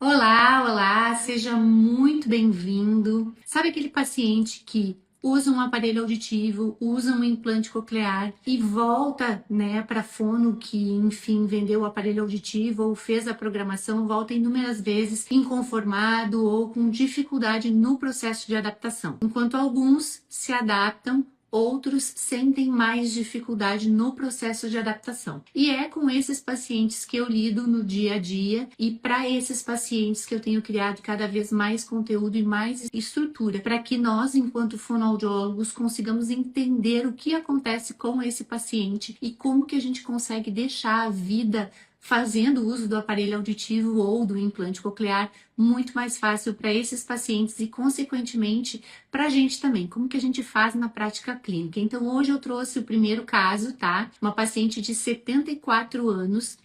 Olá, olá, seja muito bem-vindo. Sabe aquele paciente que usa um aparelho auditivo, usa um implante coclear e volta, né, para fono que, enfim, vendeu o aparelho auditivo ou fez a programação, volta inúmeras vezes inconformado ou com dificuldade no processo de adaptação. Enquanto alguns se adaptam, outros sentem mais dificuldade no processo de adaptação. E é com esses pacientes que eu lido no dia a dia e para esses pacientes que eu tenho criado cada vez mais conteúdo e mais estrutura para que nós, enquanto fonoaudiólogos, consigamos entender o que acontece com esse paciente e como que a gente consegue deixar a vida fazendo uso do aparelho auditivo ou do implante coclear muito mais fácil para esses pacientes e, consequentemente, para a gente também. Como que a gente faz na prática clínica? Então, hoje eu trouxe o primeiro caso, tá? Uma paciente de 74 anos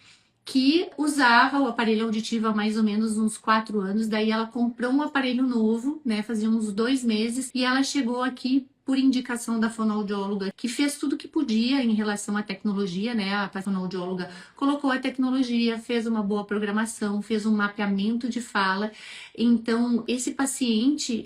que usava o aparelho auditivo há mais ou menos uns 4 anos. Daí ela comprou um aparelho novo, né? Fazia uns 2 meses e ela chegou aqui por indicação da fonoaudióloga, que fez tudo o que podia em relação à tecnologia, né? A fonoaudióloga colocou a tecnologia, fez uma boa programação, fez um mapeamento de fala. Então, esse paciente,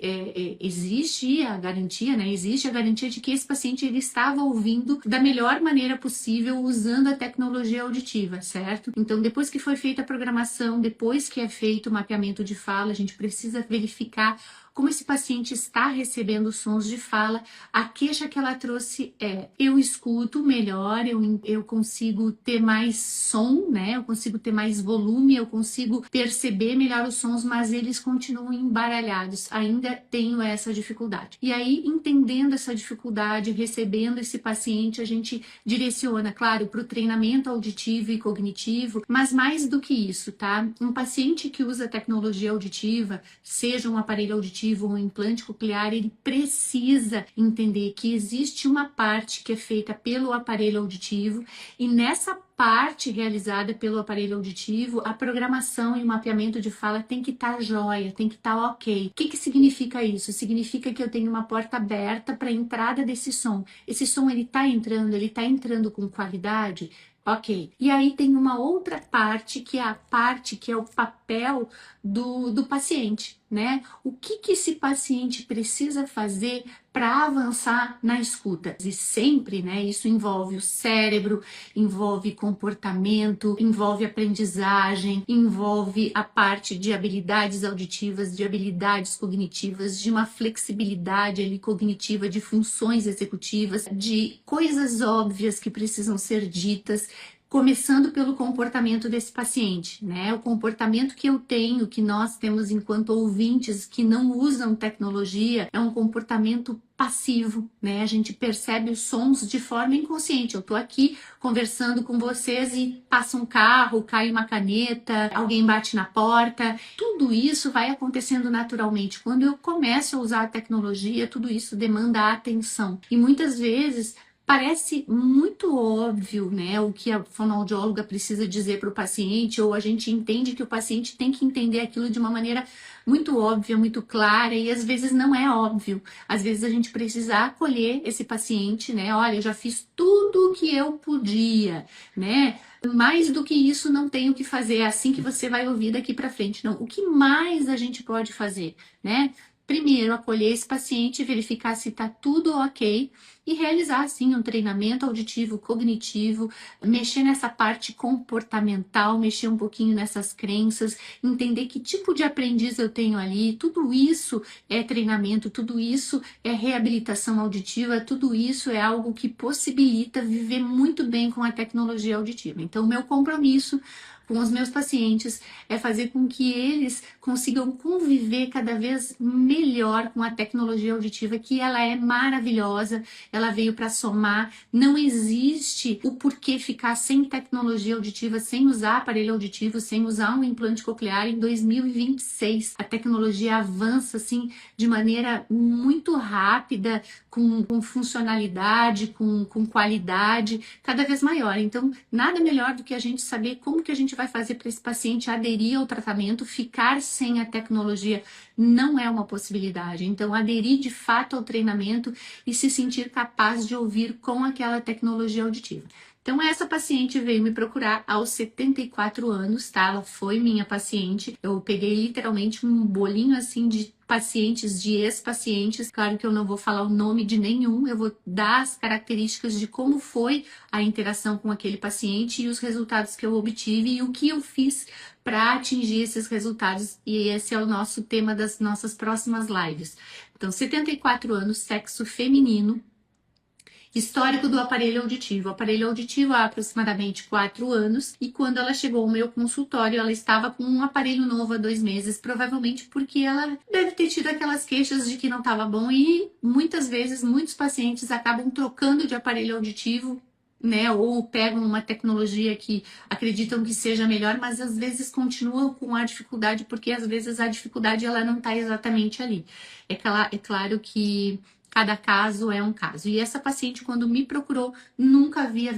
existe a garantia, né? Existe a garantia de que esse paciente ele estava ouvindo da melhor maneira possível usando a tecnologia auditiva, certo? Então, depois que foi feita a programação, depois que é feito o mapeamento de fala, a gente precisa verificar como esse paciente está recebendo sons de fala. A queixa que ela trouxe é: eu escuto melhor, eu consigo ter mais som, né? Eu consigo ter mais volume, eu consigo perceber melhor os sons, mas eles continuam embaralhados. Ainda tenho essa dificuldade. E aí, entendendo essa dificuldade, recebendo esse paciente, a gente direciona, claro, para o treinamento auditivo e cognitivo, mas mais do que isso, tá? Um paciente que usa tecnologia auditiva, seja um aparelho auditivo ou um implante coclear, ele precisa entender que existe uma parte que é feita pelo aparelho auditivo e nessa parte realizada pelo aparelho auditivo, a programação e o mapeamento de fala tem que estar jóia, tem que estar ok. O que significa isso? Significa que eu tenho uma porta aberta para a entrada desse som. Esse som ele está entrando com qualidade? Ok. E aí tem uma outra parte que é o papel do paciente, né? O que esse paciente precisa fazer para avançar na escuta? E sempre, né? Isso envolve o cérebro, envolve comportamento, envolve aprendizagem, envolve a parte de habilidades auditivas, de habilidades cognitivas, de uma flexibilidade ali cognitiva, de funções executivas, de coisas óbvias que precisam ser ditas. Começando pelo comportamento desse paciente, né? O comportamento que eu tenho, que nós temos enquanto ouvintes que não usam tecnologia, é um comportamento passivo, né? A gente percebe os sons de forma inconsciente. Eu tô aqui conversando com vocês e passa um carro, cai uma caneta, alguém bate na porta. Tudo isso vai acontecendo naturalmente. Quando eu começo a usar a tecnologia, tudo isso demanda atenção. E muitas vezes parece muito óbvio, né, o que a fonoaudióloga precisa dizer para o paciente, ou a gente entende que o paciente tem que entender aquilo de uma maneira muito óbvia, muito clara, e às vezes não é óbvio. Às vezes a gente precisa acolher esse paciente, né? Olha, eu já fiz tudo o que eu podia, né? Mais do que isso não tenho o que fazer, é assim que você vai ouvir daqui para frente. Não, o que mais a gente pode fazer, né? Primeiro, acolher esse paciente, verificar se está tudo ok e realizar, assim, um treinamento auditivo, cognitivo, mexer nessa parte comportamental, mexer um pouquinho nessas crenças, entender que tipo de aprendiz eu tenho ali. Tudo isso é treinamento, tudo isso é reabilitação auditiva, tudo isso é algo que possibilita viver muito bem com a tecnologia auditiva. Então, o meu compromisso com os meus pacientes é fazer com que eles consigam conviver cada vez melhor com a tecnologia auditiva, que ela é maravilhosa, ela veio para somar. Não existe o porquê ficar sem tecnologia auditiva, sem usar aparelho auditivo, sem usar um implante coclear em 2026. A tecnologia avança assim de maneira muito rápida, com funcionalidade, com qualidade cada vez maior. Então, nada melhor do que a gente saber como que a gente vai fazer para esse paciente aderir ao tratamento. Ficar sem a tecnologia não é uma possibilidade. Então, aderir de fato ao treinamento e se sentir capaz de ouvir com aquela tecnologia auditiva. Então, essa paciente veio me procurar aos 74 anos, tá? Ela foi minha paciente. Eu peguei literalmente um bolinho assim de pacientes, de ex-pacientes. Claro que eu não vou falar o nome de nenhum, eu vou dar as características de como foi a interação com aquele paciente e os resultados que eu obtive e o que eu fiz para atingir esses resultados. E esse é o nosso tema das nossas próximas lives. Então, 74 anos, sexo feminino. Histórico do aparelho auditivo. O aparelho auditivo há aproximadamente 4 anos e quando ela chegou ao meu consultório, ela estava com um aparelho novo há 2 meses, provavelmente porque ela deve ter tido aquelas queixas de que não estava bom e muitas vezes muitos pacientes acabam trocando de aparelho auditivo, né, ou pegam uma tecnologia que acreditam que seja melhor, mas às vezes continuam com a dificuldade porque às vezes a dificuldade ela não está exatamente ali. É claro que cada caso é um caso. E essa paciente, quando me procurou, nunca havia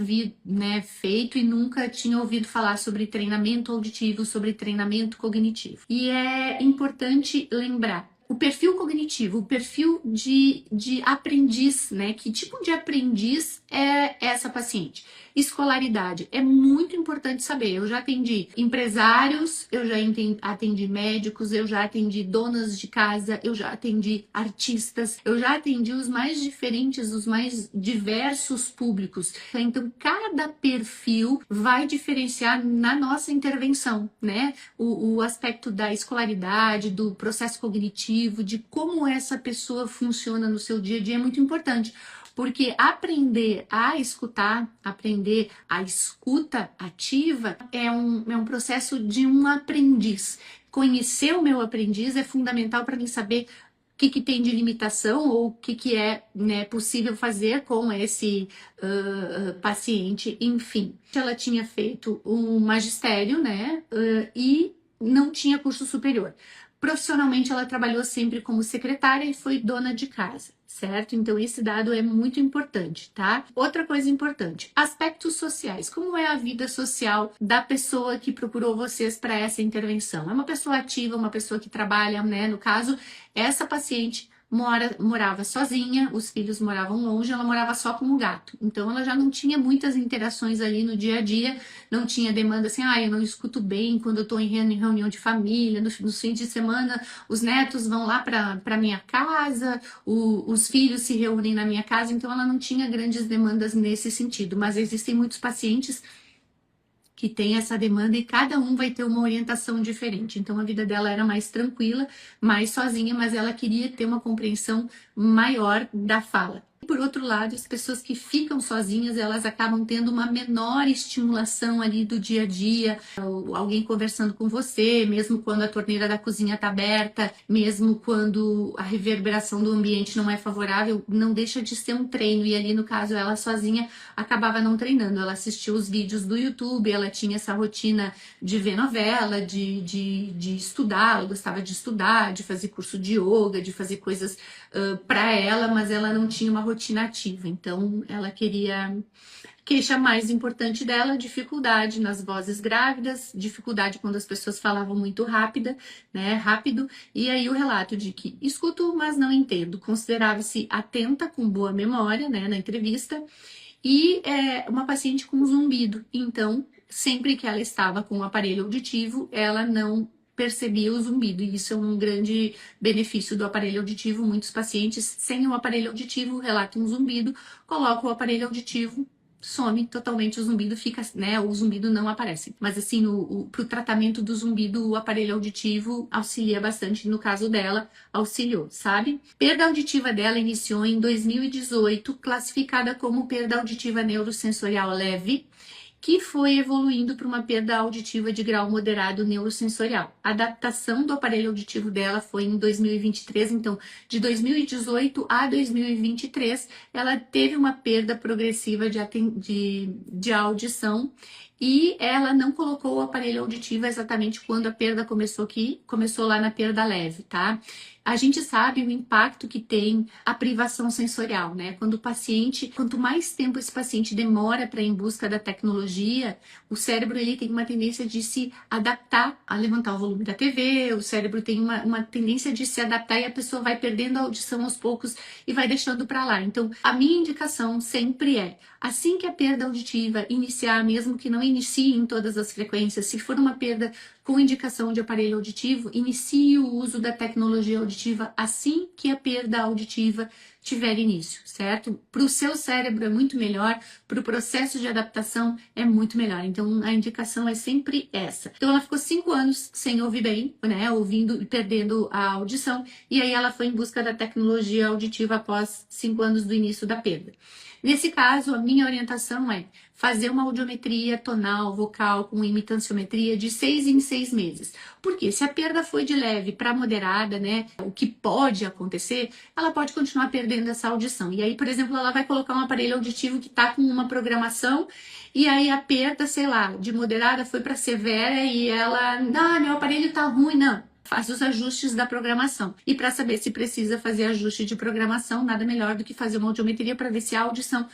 feito e nunca tinha ouvido falar sobre treinamento auditivo, sobre treinamento cognitivo. E é importante lembrar. O perfil cognitivo, o perfil de aprendiz, né? Que tipo de aprendiz é essa paciente? Escolaridade, é muito importante saber. Eu já atendi empresários, eu já atendi médicos, eu já atendi donas de casa, eu já atendi artistas, eu já atendi os mais diferentes, os mais diversos públicos. Então, cada perfil vai diferenciar na nossa intervenção, né? O aspecto da escolaridade, do processo cognitivo, de como essa pessoa funciona no seu dia a dia é muito importante. Porque aprender a escutar, aprender a escuta ativa é um processo de um aprendiz. Conhecer o meu aprendiz é fundamental para mim saber o que tem de limitação ou o que é, né, possível fazer com esse paciente, enfim. Ela tinha feito um magistério, né, e não tinha curso superior. Profissionalmente, ela trabalhou sempre como secretária e foi dona de casa, certo? Então, esse dado é muito importante, tá? Outra coisa importante, aspectos sociais. Como é a vida social da pessoa que procurou vocês para essa intervenção? É uma pessoa ativa, uma pessoa que trabalha, né? No caso, essa paciente morava sozinha, os filhos moravam longe, ela morava só com o gato. Então ela já não tinha muitas interações ali no dia a dia, não tinha demanda assim, eu não escuto bem quando eu estou em reunião de família, nos fins de semana os netos vão lá para minha casa, os filhos se reúnem na minha casa, então ela não tinha grandes demandas nesse sentido, mas existem muitos pacientes que tem essa demanda e cada um vai ter uma orientação diferente. Então a vida dela era mais tranquila, mais sozinha, mas ela queria ter uma compreensão maior da fala. Por outro lado, as pessoas que ficam sozinhas, elas acabam tendo uma menor estimulação ali do dia a dia, alguém conversando com você, mesmo quando a torneira da cozinha está aberta, mesmo quando a reverberação do ambiente não é favorável, não deixa de ser um treino. E ali, no caso, ela sozinha acabava não treinando. Ela assistia os vídeos do YouTube, ela tinha essa rotina de ver novela, de estudar, ela gostava de estudar, de fazer curso de yoga, de fazer coisas para ela, mas ela não tinha uma rotina ativa. Então, ela queria... Queixa mais importante dela, dificuldade nas vozes grávidas, dificuldade quando as pessoas falavam muito rápido, e aí o relato de que escuto, mas não entendo. Considerava-se atenta, com boa memória, né, na entrevista, e uma paciente com zumbido. Então, sempre que ela estava com o aparelho auditivo, ela não percebia o zumbido, e isso é um grande benefício do aparelho auditivo. Muitos pacientes sem o aparelho auditivo relatam um zumbido, colocam o aparelho auditivo, some totalmente o zumbido, fica, né, o zumbido não aparece. Mas assim, pro tratamento do zumbido, o aparelho auditivo auxilia bastante, no caso dela, auxiliou, sabe? Perda auditiva dela iniciou em 2018, classificada como perda auditiva neurosensorial leve, que foi evoluindo para uma perda auditiva de grau moderado neurosensorial. A adaptação do aparelho auditivo dela foi em 2023, então de 2018 a 2023 ela teve uma perda progressiva de audição e ela não colocou o aparelho auditivo exatamente quando a perda começou lá na perda leve, tá? A gente sabe o impacto que tem a privação sensorial, né? Quando o paciente, quanto mais tempo esse paciente demora para ir em busca da tecnologia, o cérebro ele tem uma tendência de se adaptar a levantar o volume da TV, o cérebro tem uma tendência de se adaptar e a pessoa vai perdendo a audição aos poucos e vai deixando para lá. Então, a minha indicação sempre é, assim que a perda auditiva iniciar, mesmo que não inicie em todas as frequências, se for uma perda com indicação de aparelho auditivo, inicie o uso da tecnologia auditiva assim que a perda auditiva tiver início, certo? Para o seu cérebro é muito melhor, para o processo de adaptação é muito melhor. Então, a indicação é sempre essa. Então, ela ficou 5 anos sem ouvir bem, né? Ouvindo e perdendo a audição, e aí ela foi em busca da tecnologia auditiva após 5 anos do início da perda. Nesse caso, a minha orientação é fazer uma audiometria tonal, vocal, com imitanciometria de 6 em 6 meses. Porque se a perda foi de leve para moderada, né, o que pode acontecer, ela pode continuar perdendo essa audição. E aí, por exemplo, ela vai colocar um aparelho auditivo que está com uma programação e aí a perda, sei lá, de moderada foi para severa e ela, meu aparelho tá ruim, não. Faz os ajustes da programação. E para saber se precisa fazer ajuste de programação, nada melhor do que fazer uma audiometria para ver se a audição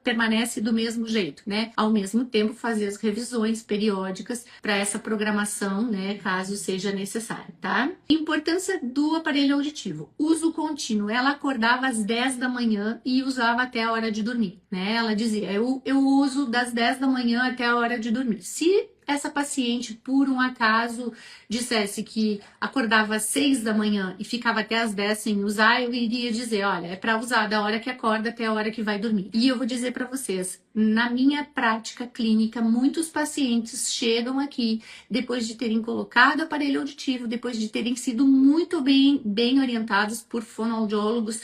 permanece do mesmo jeito, né? Ao mesmo tempo, fazer as revisões periódicas para essa programação, né? Caso seja necessário, tá? Importância do aparelho auditivo. Uso contínuo. Ela acordava às 10 da manhã e usava até a hora de dormir, né? Ela dizia, eu uso das 10 da manhã até a hora de dormir. Se essa paciente, por um acaso, dissesse que acordava às 6 da manhã e ficava até às 10 sem usar, eu iria dizer, olha, é para usar da hora que acorda até a hora que vai dormir. E eu vou dizer para vocês, na minha prática clínica, muitos pacientes chegam aqui depois de terem colocado aparelho auditivo, depois de terem sido muito bem orientados por fonoaudiólogos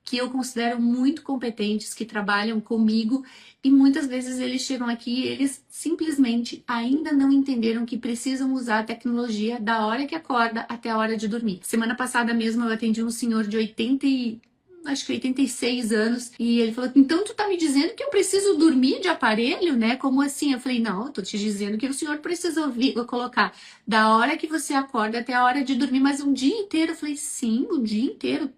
que eu considero muito competentes, que trabalham comigo, e muitas vezes eles chegam aqui e eles simplesmente ainda não entenderam que precisam usar a tecnologia da hora que acorda até a hora de dormir. Semana passada mesmo eu atendi um senhor de 86 anos, e ele falou, então tu tá me dizendo que eu preciso dormir de aparelho, né? Como assim? Eu falei, não, eu tô te dizendo que o senhor precisa colocar da hora que você acorda até a hora de dormir, mas um dia inteiro. Eu falei, sim, o dia inteiro.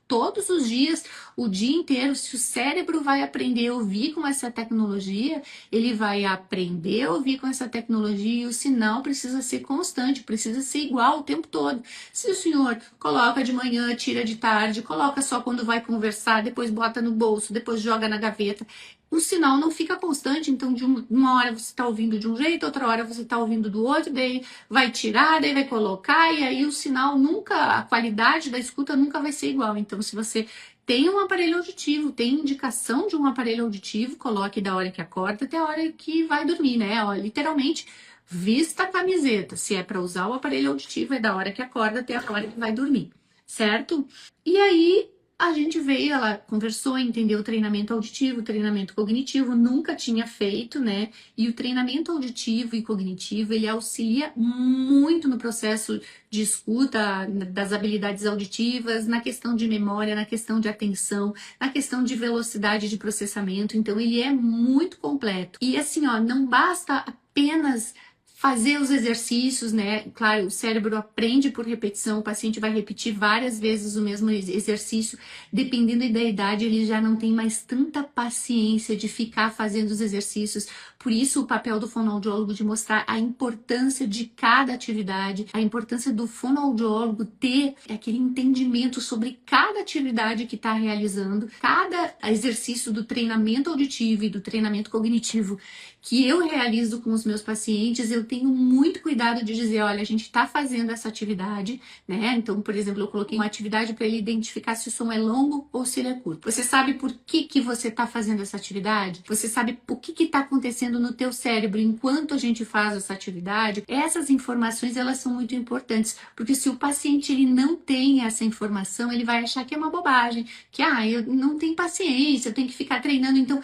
Todos os dias, o dia inteiro, se o cérebro vai aprender a ouvir com essa tecnologia, ele vai aprender a ouvir com essa tecnologia e o sinal precisa ser constante, precisa ser igual o tempo todo. Se o senhor coloca de manhã, tira de tarde, coloca só quando vai conversar, depois bota no bolso, depois joga na gaveta, o sinal não fica constante, então de uma hora você está ouvindo de um jeito, outra hora você está ouvindo do outro, daí vai tirar, daí vai colocar, e aí o sinal nunca, a qualidade da escuta nunca vai ser igual. Então, se você tem um aparelho auditivo, tem indicação de um aparelho auditivo, coloque da hora que acorda até a hora que vai dormir, né? Ó, literalmente, vista a camiseta. Se é para usar o aparelho auditivo, é da hora que acorda até a hora que vai dormir, certo? E aí, a gente veio, ela conversou, entendeu o treinamento auditivo, o treinamento cognitivo, nunca tinha feito, né? E o treinamento auditivo e cognitivo, ele auxilia muito no processo de escuta, das habilidades auditivas, na questão de memória, na questão de atenção, na questão de velocidade de processamento. Então, ele é muito completo. E assim, ó, não basta apenas fazer os exercícios, né? Claro, o cérebro aprende por repetição, o paciente vai repetir várias vezes o mesmo exercício, dependendo da idade, ele já não tem mais tanta paciência de ficar fazendo os exercícios. Por isso, o papel do fonoaudiólogo de mostrar a importância de cada atividade, a importância do fonoaudiólogo ter aquele entendimento sobre cada atividade que está realizando, cada exercício do treinamento auditivo e do treinamento cognitivo que eu realizo com os meus pacientes, eu tenho muito cuidado de dizer, olha, a gente está fazendo essa atividade, né? Então, por exemplo, eu coloquei uma atividade para ele identificar se o som é longo ou se ele é curto. Você sabe por que você está fazendo essa atividade? Você sabe o que está acontecendo no teu cérebro enquanto a gente faz essa atividade? Essas informações, elas são muito importantes, porque se o paciente ele não tem essa informação, ele vai achar que é uma bobagem, que, eu não tenho paciência, eu tenho que ficar treinando, então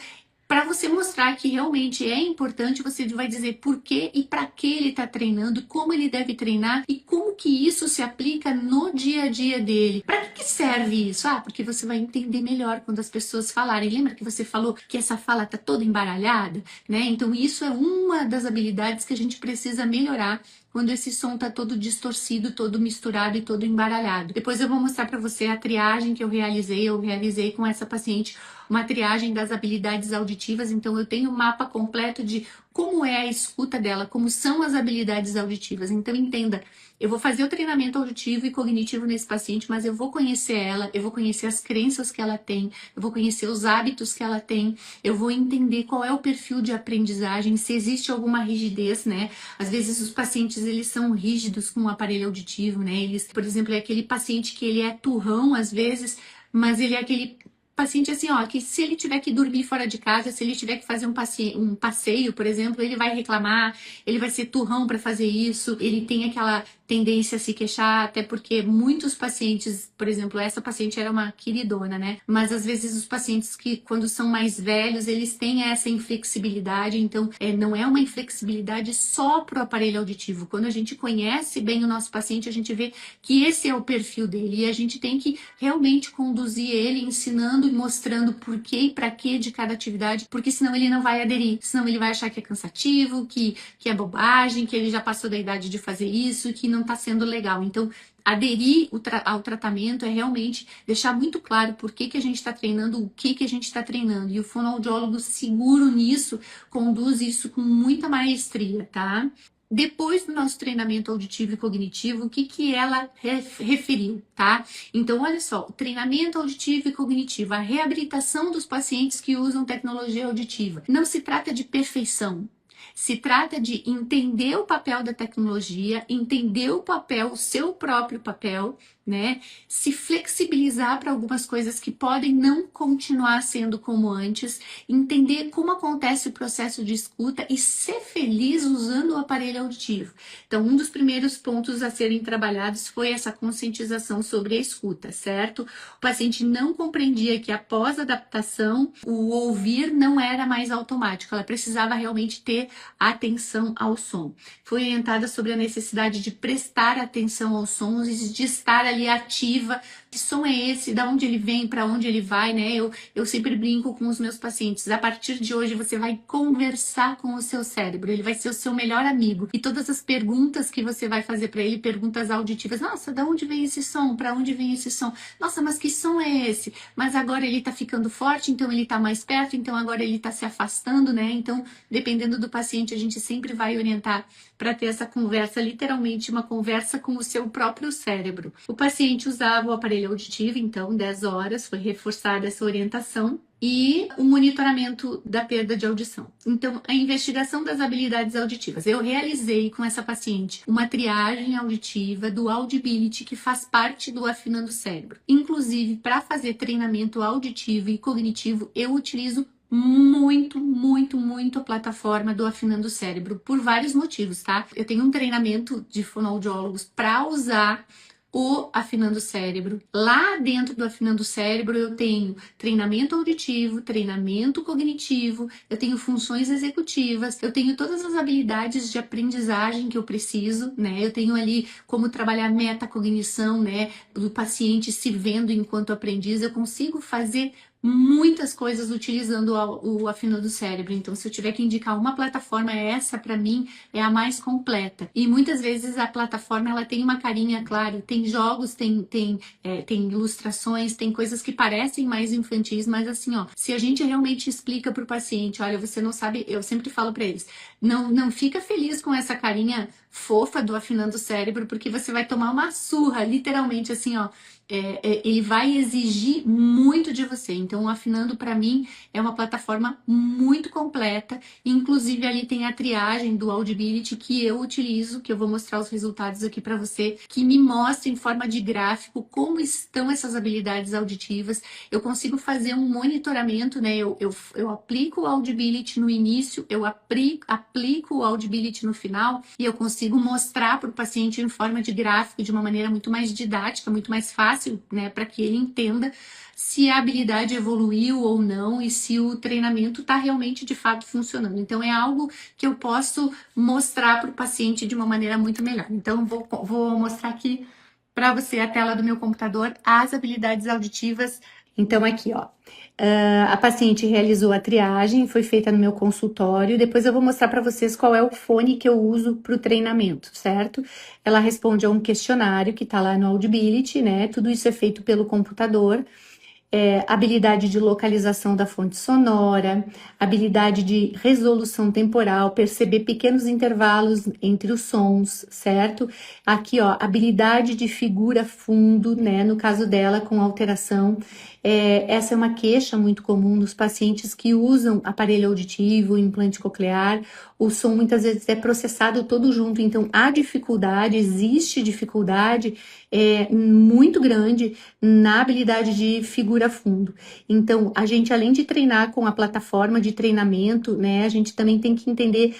para você mostrar que realmente é importante, você vai dizer por que e para que ele está treinando, como ele deve treinar e como que isso se aplica no dia a dia dele. Para que serve isso? Porque você vai entender melhor quando as pessoas falarem. Lembra que você falou que essa fala tá toda embaralhada, né? Então isso é uma das habilidades que a gente precisa melhorar quando esse som tá todo distorcido, todo misturado e todo embaralhado. Depois eu vou mostrar para você a triagem que eu realizei com essa paciente, uma triagem das habilidades auditivas. Então eu tenho um mapa completo de como é a escuta dela, como são as habilidades auditivas. Então entenda, eu vou fazer o treinamento auditivo e cognitivo nesse paciente, mas eu vou conhecer ela, eu vou conhecer as crenças que ela tem, eu vou conhecer os hábitos que ela tem, eu vou entender qual é o perfil de aprendizagem, se existe alguma rigidez, né? Às vezes os pacientes, eles são rígidos com o aparelho auditivo, né? Eles, por exemplo, é aquele paciente que ele é turrão às vezes, mas ele é aquele paciente assim, que se ele tiver que dormir fora de casa, se ele tiver que fazer um passeio, por exemplo, ele vai reclamar, ele vai ser turrão para fazer isso, ele tem aquela tendência a se queixar, até porque muitos pacientes, por exemplo, essa paciente era uma queridona, né? Mas às vezes os pacientes que, quando são mais velhos, eles têm essa inflexibilidade, então não é uma inflexibilidade só pro aparelho auditivo. Quando a gente conhece bem o nosso paciente, a gente vê que esse é o perfil dele e a gente tem que realmente conduzir ele, ensinando e mostrando por que e para que de cada atividade, porque senão ele não vai aderir, senão ele vai achar que é cansativo, que é bobagem, que ele já passou da idade de fazer isso, que não está sendo legal. Então, aderir ao tratamento é realmente deixar muito claro por que a gente está treinando, o que a gente está treinando. E o fonoaudiólogo seguro nisso conduz isso com muita maestria, tá? Depois do nosso treinamento auditivo e cognitivo, o que ela referiu, tá? Então, olha só, o treinamento auditivo e cognitivo, a reabilitação dos pacientes que usam tecnologia auditiva. Não se trata de perfeição. Se trata de entender o papel da tecnologia, entender o papel, o seu próprio papel, né? Se flexibilizar para algumas coisas que podem não continuar sendo como antes, entender como acontece o processo de escuta e ser feliz usando o aparelho auditivo. Então, um dos primeiros pontos a serem trabalhados foi essa conscientização sobre a escuta, certo? O paciente não compreendia que após a adaptação, o ouvir não era mais automático, ela precisava realmente ter atenção ao som. Foi orientada sobre a necessidade de prestar atenção aos sons e de estar ali ativa. Que som é esse? Da onde ele vem? Para onde ele vai, né? Eu sempre brinco com os meus pacientes. A partir de hoje você vai conversar com o seu cérebro. Ele vai ser o seu melhor amigo. E todas as perguntas que você vai fazer para ele, perguntas auditivas. Nossa, da onde vem esse som? Para onde vem esse som? Nossa, mas que som é esse? Mas agora ele tá ficando forte, então ele tá mais perto, então agora ele tá se afastando, né? Então, dependendo do paciente, a gente sempre vai orientar para ter essa conversa, literalmente uma conversa com o seu próprio cérebro. O paciente usava o aparelho auditivo, então 10 horas, foi reforçada essa orientação, e o monitoramento da perda de audição. Então, a investigação das habilidades auditivas. Eu realizei com essa paciente uma triagem auditiva do Audibility, que faz parte do Afinando o Cérebro. Inclusive, para fazer treinamento auditivo e cognitivo, eu utilizo muito a plataforma do Afinando o Cérebro, por vários motivos, tá? Eu tenho um treinamento de fonoaudiólogos para usar o Afinando o Cérebro. Lá dentro do Afinando o Cérebro eu tenho treinamento auditivo, treinamento cognitivo, eu tenho funções executivas, eu tenho todas as habilidades de aprendizagem que eu preciso, né? Eu tenho ali como trabalhar metacognição, né? Do paciente se vendo enquanto aprendiz, eu consigo fazer muitas coisas utilizando o Afinando o Cérebro. Então, se eu tiver que indicar uma plataforma, essa para mim é a mais completa. E muitas vezes a plataforma ela tem uma carinha, claro, tem jogos, tem ilustrações, tem coisas que parecem mais infantis, mas assim, se a gente realmente explica para o paciente, olha, você não sabe, eu sempre falo para eles, não fica feliz com essa carinha fofa do Afinando o Cérebro, porque você vai tomar uma surra, literalmente assim, ele vai exigir muito de você. Então, o Afinando, para mim, é uma plataforma muito completa. Inclusive, ali tem a triagem do Audibility que eu utilizo, que eu vou mostrar os resultados aqui para você, que me mostra em forma de gráfico como estão essas habilidades auditivas. Eu consigo fazer um monitoramento, né? Eu aplico o Audibility no início, eu aplico o Audibility no final e eu consigo mostrar para o paciente em forma de gráfico de uma maneira muito mais didática, muito mais fácil fácil, né, para que ele entenda se a habilidade evoluiu ou não e se o treinamento está realmente de fato funcionando. Então é algo que eu posso mostrar para o paciente de uma maneira muito melhor. Então vou mostrar aqui para você a tela do meu computador as habilidades auditivas. Então aqui, ó, a paciente realizou a triagem, foi feita no meu consultório. Depois eu vou mostrar para vocês qual é o fone que eu uso para o treinamento, certo? Ela responde a um questionário que está lá no Audibility, né? Tudo isso é feito pelo computador. Habilidade de localização da fonte sonora, habilidade de resolução temporal, perceber pequenos intervalos entre os sons, certo? Aqui, ó, habilidade de figura fundo, né? No caso dela, com alteração. Essa é uma queixa muito comum dos pacientes que usam aparelho auditivo, implante coclear. O som muitas vezes é processado todo junto, então há dificuldade, existe dificuldade muito grande na habilidade de figura fundo. Então, a gente, além de treinar com a plataforma de treinamento, né, a gente também tem que entender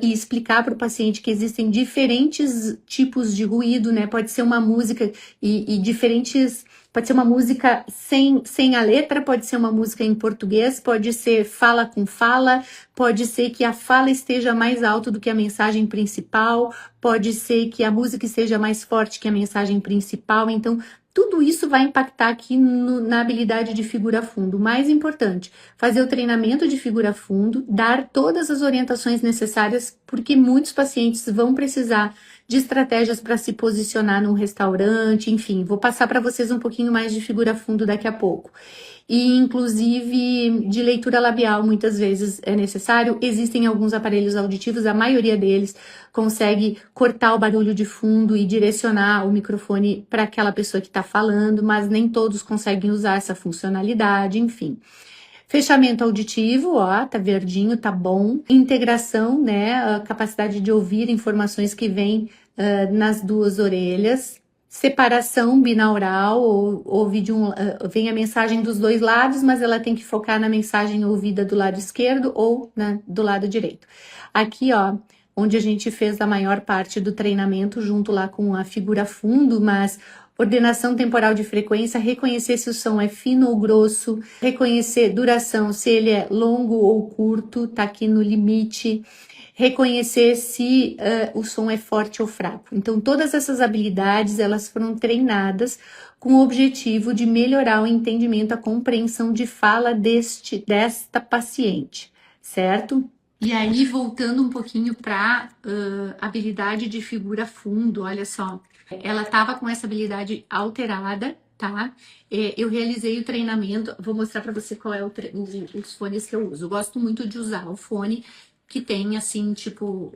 e explicar para o paciente que existem diferentes tipos de ruído, né? Pode ser uma música e diferentes. Pode ser uma música sem a letra, pode ser uma música em português, pode ser fala com fala, pode ser que a fala esteja mais alto do que a mensagem principal, pode ser que a música esteja mais forte que a mensagem principal. Então, tudo isso vai impactar aqui na habilidade de figura fundo. O mais importante, fazer o treinamento de figura fundo, dar todas as orientações necessárias, porque muitos pacientes vão precisar de estratégias para se posicionar num restaurante, enfim, vou passar para vocês um pouquinho mais de figura fundo daqui a pouco. E, inclusive, de leitura labial, muitas vezes é necessário. Existem alguns aparelhos auditivos, a maioria deles consegue cortar o barulho de fundo e direcionar o microfone para aquela pessoa que está falando, mas nem todos conseguem usar essa funcionalidade, enfim. Fechamento auditivo, ó, tá verdinho, tá bom. Integração, né, a capacidade de ouvir informações que vêm nas duas orelhas. Separação binaural, vem a mensagem dos dois lados, mas ela tem que focar na mensagem ouvida do lado esquerdo ou do lado direito. Aqui, ó, onde a gente fez a maior parte do treinamento junto lá com a figura fundo, mas ordenação temporal de frequência, reconhecer se o som é fino ou grosso, reconhecer duração, se ele é longo ou curto, tá aqui no limite, reconhecer se o som é forte ou fraco. Então, todas essas habilidades, elas foram treinadas com o objetivo de melhorar o entendimento, a compreensão de fala desta paciente, certo? E aí, voltando um pouquinho para habilidade de figura fundo, olha só, ela estava com essa habilidade alterada, tá? Eu realizei o treinamento, vou mostrar para você qual é os fones que eu uso. Eu gosto muito de usar o fone que tem, assim, tipo,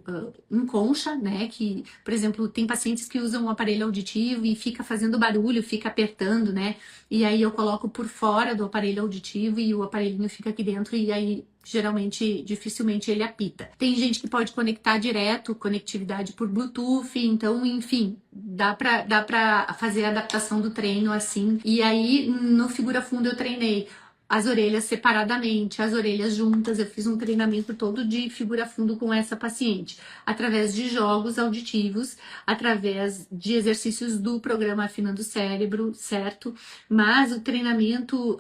um concha, né? Que, por exemplo, tem pacientes que usam um aparelho auditivo e fica fazendo barulho, fica apertando, né? E aí eu coloco por fora do aparelho auditivo e o aparelhinho fica aqui dentro e aí, geralmente, dificilmente ele apita. Tem gente que pode conectar direto, conectividade por Bluetooth, então, enfim, dá pra fazer a adaptação do treino assim. E aí, no figura fundo eu treinei as orelhas separadamente, as orelhas juntas. Eu fiz um treinamento todo de figura fundo com essa paciente, através de jogos auditivos, através de exercícios do programa Afinando o Cérebro, certo? Mas o treinamento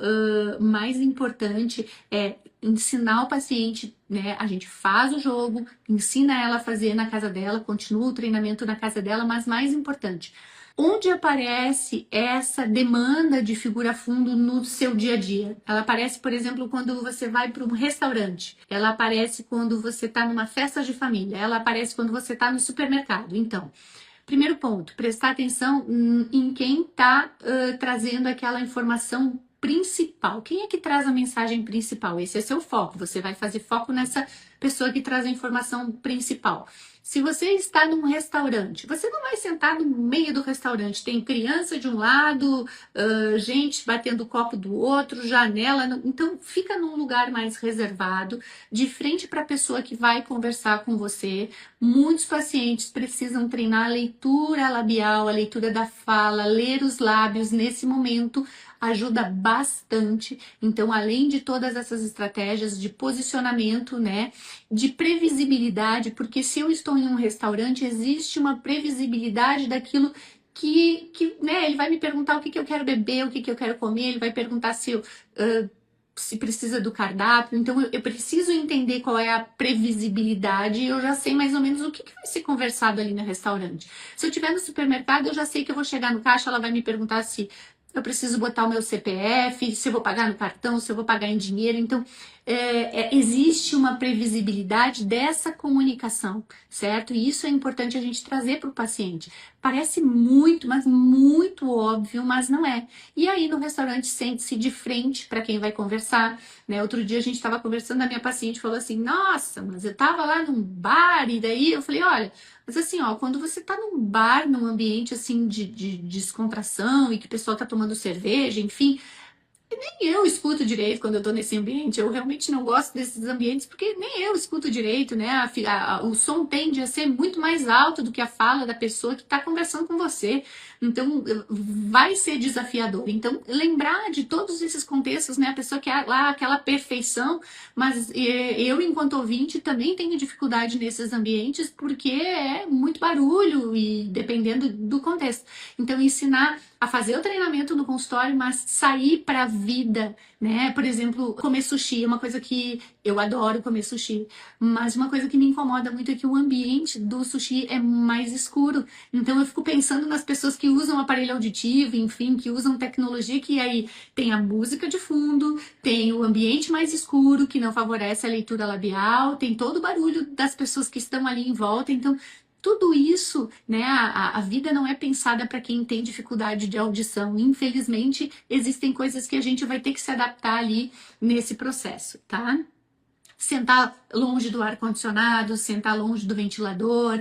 mais importante é ensinar o paciente, né? A gente faz o jogo, ensina ela a fazer na casa dela, continua o treinamento na casa dela, mas mais importante, onde aparece essa demanda de figura fundo no seu dia a dia? Ela aparece, por exemplo, quando você vai para um restaurante. Ela aparece quando você está numa festa de família. Ela aparece quando você está no supermercado. Então, primeiro ponto, prestar atenção em quem está trazendo aquela informação principal. Quem é que traz a mensagem principal? Esse é seu foco. Você vai fazer foco nessa pessoa que traz a informação principal. Se você está num restaurante, você não vai sentar no meio do restaurante. Tem criança de um lado, gente batendo copo do outro, janela. Então, fica num lugar mais reservado, de frente para a pessoa que vai conversar com você. Muitos pacientes precisam treinar a leitura labial, a leitura da fala, ler os lábios nesse momento. Ajuda bastante. Então, além de todas essas estratégias de posicionamento, né, de previsibilidade, porque se eu estou em um restaurante, existe uma previsibilidade daquilo que né? Ele vai me perguntar o que que eu quero beber, o que que eu quero comer, ele vai perguntar se precisa do cardápio. Então eu preciso entender qual é a previsibilidade e eu já sei mais ou menos o que que vai ser conversado ali no restaurante. Se eu estiver no supermercado, eu já sei que eu vou chegar no caixa, ela vai me perguntar se eu preciso botar o meu CPF, se eu vou pagar no cartão, se eu vou pagar em dinheiro. Então, existe uma previsibilidade dessa comunicação, certo? E isso é importante a gente trazer para o paciente. Parece muito, mas muito óbvio, mas não é. E aí, no restaurante, sente-se de frente para quem vai conversar, né? Outro dia a gente estava conversando, a minha paciente falou assim, nossa, mas eu estava lá num bar, e daí eu falei, olha, mas assim, ó, quando você tá num bar, num ambiente assim de descontração e que o pessoal tá tomando cerveja, enfim, nem eu escuto direito quando eu tô nesse ambiente. Eu realmente não gosto desses ambientes porque nem eu escuto direito, né? O som tende a ser muito mais alto do que a fala da pessoa que está conversando com você. Então, vai ser desafiador. Então, lembrar de todos esses contextos, né? A pessoa quer lá aquela perfeição, mas eu, enquanto ouvinte, também tenho dificuldade nesses ambientes porque é muito barulho e dependendo do contexto. Então, ensinar a fazer o treinamento no consultório, mas sair para a vida, né? Por exemplo, comer sushi é uma coisa que eu adoro comer sushi, mas uma coisa que me incomoda muito é que o ambiente do sushi é mais escuro. Então eu fico pensando nas pessoas que usam aparelho auditivo, enfim, que usam tecnologia, que aí tem a música de fundo, tem o ambiente mais escuro, que não favorece a leitura labial, tem todo o barulho das pessoas que estão ali em volta. Então, tudo isso, né? A vida não é pensada para quem tem dificuldade de audição. Infelizmente, existem coisas que a gente vai ter que se adaptar ali nesse processo, tá? Sentar longe do ar-condicionado, sentar longe do ventilador,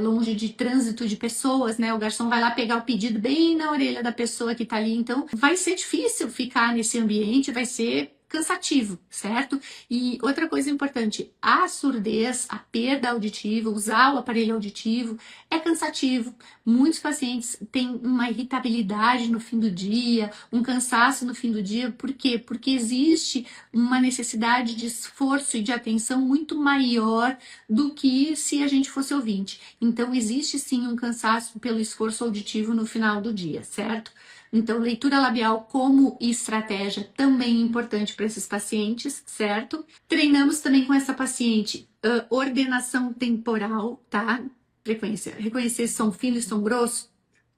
longe de trânsito de pessoas, né? O garçom vai lá pegar o pedido bem na orelha da pessoa que tá ali. Então, vai ser difícil ficar nesse ambiente, vai ser cansativo, certo? E outra coisa importante, a surdez, a perda auditiva, usar o aparelho auditivo é cansativo. Muitos pacientes têm uma irritabilidade no fim do dia, um cansaço no fim do dia. Por quê? Porque existe uma necessidade de esforço e de atenção muito maior do que se a gente fosse ouvinte. Então, existe sim um cansaço pelo esforço auditivo no final do dia, certo? Então, leitura labial como estratégia também é importante para esses pacientes, certo? Treinamos também com essa paciente ordenação temporal, tá? Frequência, reconhecer som fino e som grosso,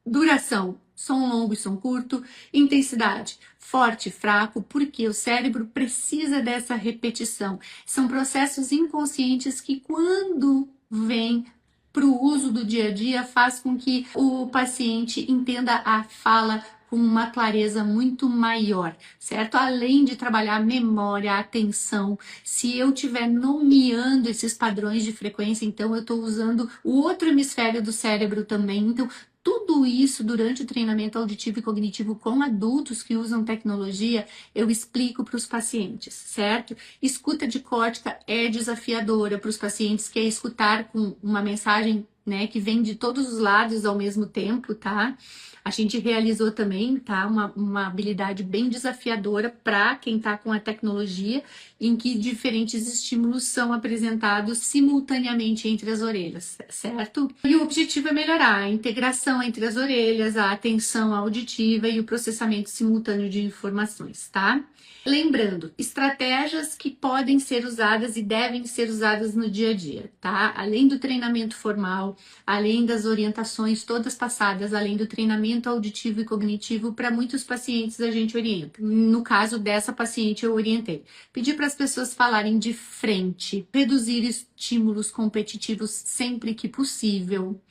duração, som longo e som curto, intensidade, forte e fraco, porque o cérebro precisa dessa repetição. São processos inconscientes que, quando vêm para o uso do dia a dia, faz com que o paciente entenda a fala com uma clareza muito maior, certo? Além de trabalhar a memória, a atenção, se eu estiver nomeando esses padrões de frequência, então eu estou usando o outro hemisfério do cérebro também. Então, tudo isso durante o treinamento auditivo e cognitivo com adultos que usam tecnologia, eu explico para os pacientes, certo? Escuta dicótica é desafiadora para os pacientes, que é escutar com uma mensagem, né, que vem de todos os lados ao mesmo tempo, tá? A gente realizou também, tá, uma habilidade bem desafiadora para quem está com a tecnologia, em que diferentes estímulos são apresentados simultaneamente entre as orelhas, certo? E o objetivo é melhorar a integração entre as orelhas, a atenção auditiva e o processamento simultâneo de informações, tá? Lembrando, estratégias que podem ser usadas e devem ser usadas no dia a dia, tá? Além do treinamento formal, além das orientações todas passadas, além do treinamento auditivo e cognitivo, para muitos pacientes a gente orienta. No caso dessa paciente, eu orientei. Pedir para as pessoas falarem de frente, reduzir estímulos competitivos sempre que possível.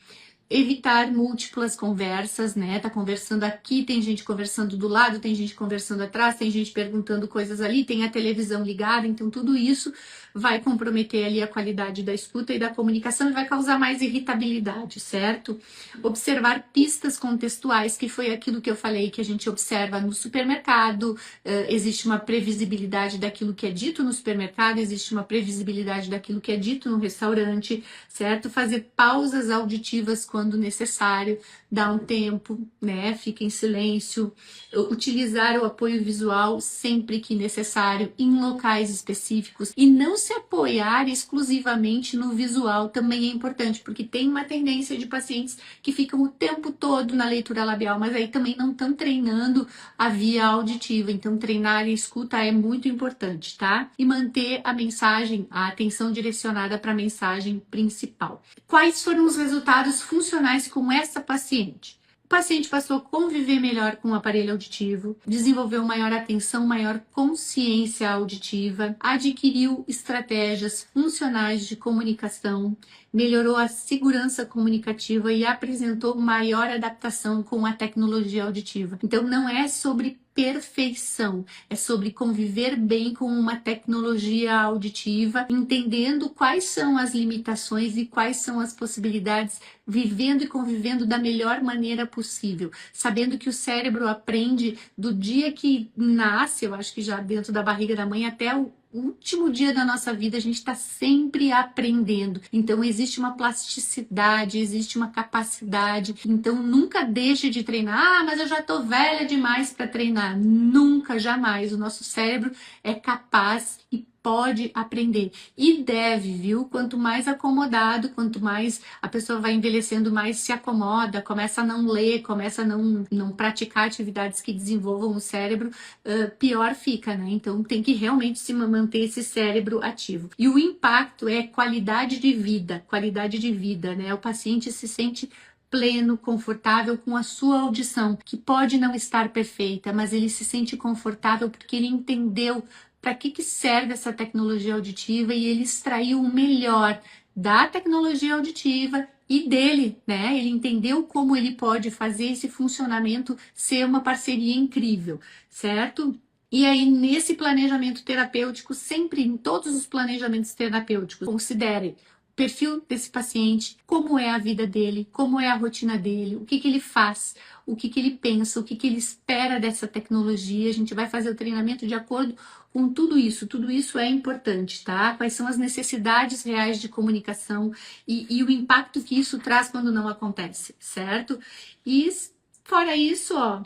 Evitar múltiplas conversas, né? Tá conversando aqui, tem gente conversando do lado, tem gente conversando atrás, tem gente perguntando coisas ali, tem a televisão ligada, então tudo isso vai comprometer ali a qualidade da escuta e da comunicação e vai causar mais irritabilidade, certo? Observar pistas contextuais, que foi aquilo que eu falei que a gente observa no supermercado, existe uma previsibilidade daquilo que é dito no supermercado, existe uma previsibilidade daquilo que é dito no restaurante, certo? Fazer pausas auditivas quando necessário, dá um tempo, né? Fica em silêncio, utilizar o apoio visual sempre que necessário, em locais específicos, e não se apoiar exclusivamente no visual também é importante, porque tem uma tendência de pacientes que ficam o tempo todo na leitura labial, mas aí também não estão treinando a via auditiva. Então, treinar a escuta é muito importante, tá? E manter a mensagem, a atenção direcionada para a mensagem principal. Quais foram os resultados funcionais com essa paciente? O paciente passou a conviver melhor com o aparelho auditivo, desenvolveu maior atenção, maior consciência auditiva, adquiriu estratégias funcionais de comunicação, melhorou a segurança comunicativa e apresentou maior adaptação com a tecnologia auditiva. Então, não é sobre perfeição, é sobre conviver bem com uma tecnologia auditiva, entendendo quais são as limitações e quais são as possibilidades, vivendo e convivendo da melhor maneira possível, sabendo que o cérebro aprende do dia que nasce, eu acho que já dentro da barriga da mãe, até o último dia da nossa vida, a gente está sempre aprendendo. Então, existe uma plasticidade, existe uma capacidade. Então, nunca deixe de treinar. Ah, mas eu já estou velha demais para treinar. Nunca, jamais. O nosso cérebro é capaz e pode aprender. E deve, viu? Quanto mais acomodado, quanto mais a pessoa vai envelhecendo, mais se acomoda, começa a não ler, começa a não praticar atividades que desenvolvam o cérebro, pior fica, né? Então tem que realmente se manter esse cérebro ativo. E o impacto é qualidade de vida, né? O paciente se sente pleno, confortável com a sua audição, que pode não estar perfeita, mas ele se sente confortável porque ele entendeu para que serve essa tecnologia auditiva e ele extraiu o melhor da tecnologia auditiva e dele, né? Ele entendeu como ele pode fazer esse funcionamento ser uma parceria incrível, certo? E aí, nesse planejamento terapêutico, sempre em todos os planejamentos terapêuticos, considere o perfil desse paciente, como é a vida dele, como é a rotina dele, o que ele faz, o que ele pensa, o que ele espera dessa tecnologia. A gente vai fazer o treinamento de acordo com tudo isso é importante, tá? Quais são as necessidades reais de comunicação e o impacto que isso traz quando não acontece, certo? E fora isso, ó,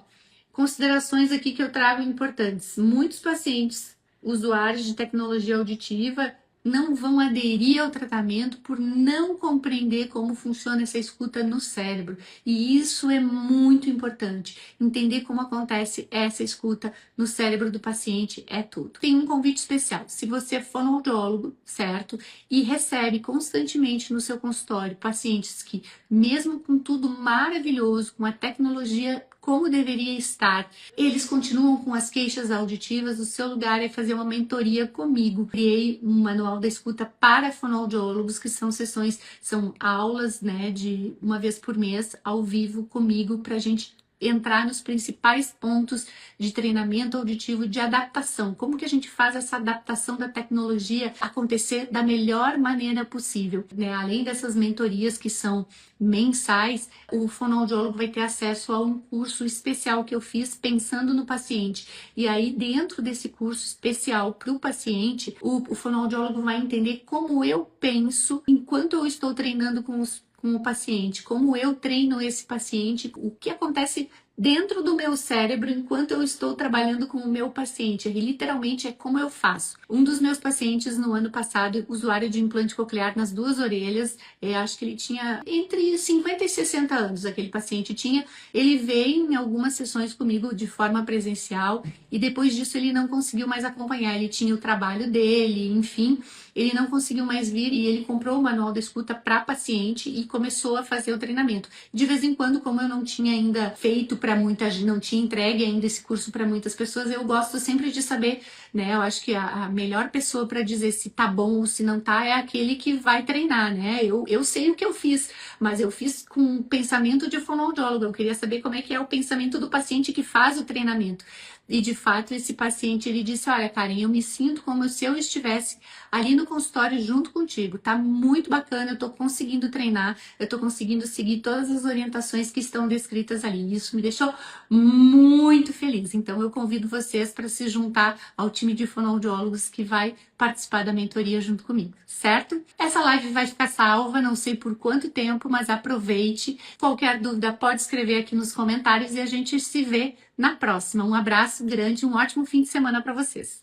considerações aqui que eu trago importantes. Muitos pacientes usuários de tecnologia auditiva não vão aderir ao tratamento por não compreender como funciona essa escuta no cérebro. E isso é muito importante. Entender como acontece essa escuta no cérebro do paciente é tudo. Tem um convite especial. Se você é fonoaudiólogo, certo? E recebe constantemente no seu consultório pacientes que, mesmo com tudo maravilhoso, com a tecnologia como deveria estar, eles continuam com as queixas auditivas, o seu lugar é fazer uma mentoria comigo. Criei um manual da escuta para fonoaudiólogos, que são sessões, são aulas, né, de uma vez por mês, ao vivo comigo, para a gente entrar nos principais pontos de treinamento auditivo, de adaptação. Como que a gente faz essa adaptação da tecnologia acontecer da melhor maneira possível, né? Além dessas mentorias que são mensais, o fonoaudiólogo vai ter acesso a um curso especial que eu fiz pensando no paciente. E aí, dentro desse curso especial para o paciente, o fonoaudiólogo vai entender como eu penso enquanto eu estou treinando com o paciente, como eu treino esse paciente, o que acontece dentro do meu cérebro enquanto eu estou trabalhando com o meu paciente. Ele literalmente é como eu faço. Um dos meus pacientes no ano passado, usuário de implante coclear nas duas orelhas, acho que ele tinha entre 50 e 60 anos, aquele paciente tinha. Ele veio em algumas sessões comigo de forma presencial e depois disso ele não conseguiu mais acompanhar. Ele tinha o trabalho dele, enfim, ele não conseguiu mais vir e ele comprou o manual da escuta para paciente e começou a fazer o treinamento. De vez em quando, como eu não tinha ainda feito para muita gente, não tinha entregue ainda esse curso para muitas pessoas, eu gosto sempre de saber, né? Eu acho que a melhor pessoa para dizer se tá bom ou se não tá é aquele que vai treinar, né? Eu sei o que eu fiz, mas eu fiz com pensamento de fonoaudiólogo. Eu queria saber como é que é o pensamento do paciente que faz o treinamento. E de fato esse paciente ele disse: olha, Karen, eu me sinto como se eu estivesse ali no consultório junto contigo. Tá muito bacana, eu tô conseguindo treinar, eu tô conseguindo seguir todas as orientações que estão descritas ali. Isso me deixou muito feliz. Então eu convido vocês para se juntar ao time de fonoaudiólogos que vai participar da mentoria junto comigo, certo? Essa live vai ficar salva, não sei por quanto tempo, mas aproveite. Qualquer dúvida pode escrever aqui nos comentários e a gente se vê na próxima. Um abraço grande, um ótimo fim de semana para vocês.